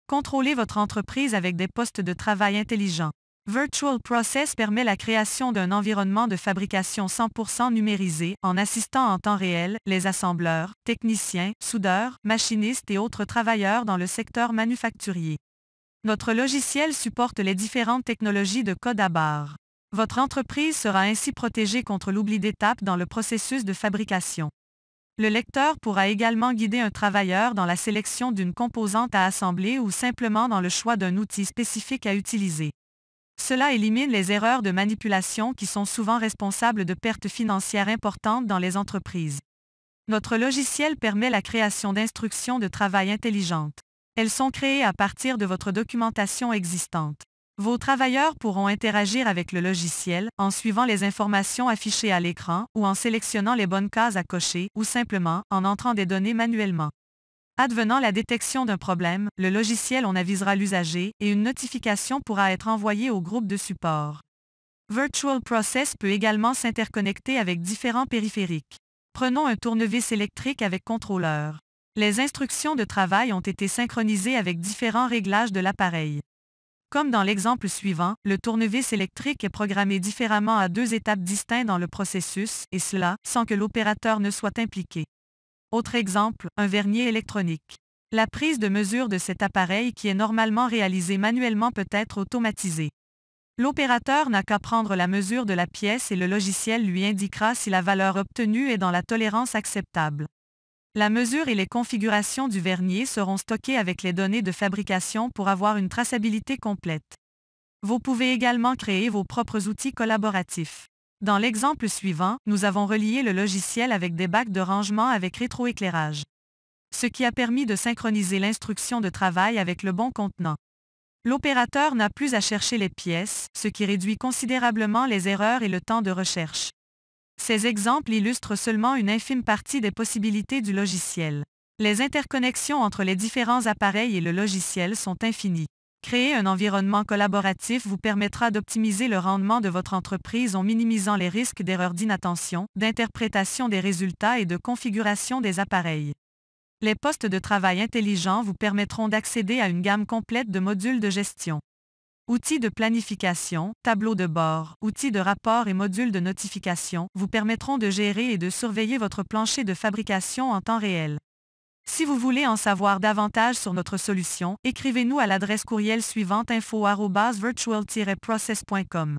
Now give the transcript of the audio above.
Contrôlez votre entreprise avec des postes de travail intelligents. Virtual Process permet la création d'un environnement de fabrication 100% numérisé en assistant en temps réel les assembleurs, techniciens, soudeurs, machinistes et autres travailleurs dans le secteur manufacturier. Notre logiciel supporte les différentes technologies de code à barre. Votre entreprise sera ainsi protégée contre l'oubli d'étapes dans le processus de fabrication. Le lecteur pourra également guider un travailleur dans la sélection d'une composante à assembler ou simplement dans le choix d'un outil spécifique à utiliser. Cela élimine les erreurs de manipulation qui sont souvent responsables de pertes financières importantes dans les entreprises. Notre logiciel permet la création d'instructions de travail intelligentes. Elles sont créées à partir de votre documentation existante. Vos travailleurs pourront interagir avec le logiciel en suivant les informations affichées à l'écran ou en sélectionnant les bonnes cases à cocher ou simplement en entrant des données manuellement. Advenant la détection d'un problème, le logiciel en avisera l'usager et une notification pourra être envoyée au groupe de support. Virtual Process peut également s'interconnecter avec différents périphériques. Prenons un tournevis électrique avec contrôleur. Les instructions de travail ont été synchronisées avec différents réglages de l'appareil. Comme dans l'exemple suivant, le tournevis électrique est programmé différemment à 2 étapes distinctes dans le processus, et cela, sans que l'opérateur ne soit impliqué. Autre exemple, un vernier électronique. La prise de mesure de cet appareil qui est normalement réalisée manuellement peut être automatisée. L'opérateur n'a qu'à prendre la mesure de la pièce et le logiciel lui indiquera si la valeur obtenue est dans la tolérance acceptable. La mesure et les configurations du vernier seront stockées avec les données de fabrication pour avoir une traçabilité complète. Vous pouvez également créer vos propres outils collaboratifs. Dans l'exemple suivant, nous avons relié le logiciel avec des bacs de rangement avec rétroéclairage, ce qui a permis de synchroniser l'instruction de travail avec le bon contenant. L'opérateur n'a plus à chercher les pièces, ce qui réduit considérablement les erreurs et le temps de recherche. Ces exemples illustrent seulement une infime partie des possibilités du logiciel. Les interconnexions entre les différents appareils et le logiciel sont infinies. Créer un environnement collaboratif vous permettra d'optimiser le rendement de votre entreprise en minimisant les risques d'erreurs d'inattention, d'interprétation des résultats et de configuration des appareils. Les postes de travail intelligents vous permettront d'accéder à une gamme complète de modules de gestion. Outils de planification, tableaux de bord, outils de rapport et modules de notification vous permettront de gérer et de surveiller votre plancher de fabrication en temps réel. Si vous voulez en savoir davantage sur notre solution, écrivez-nous à l'adresse courriel suivante info@virtual-process.com.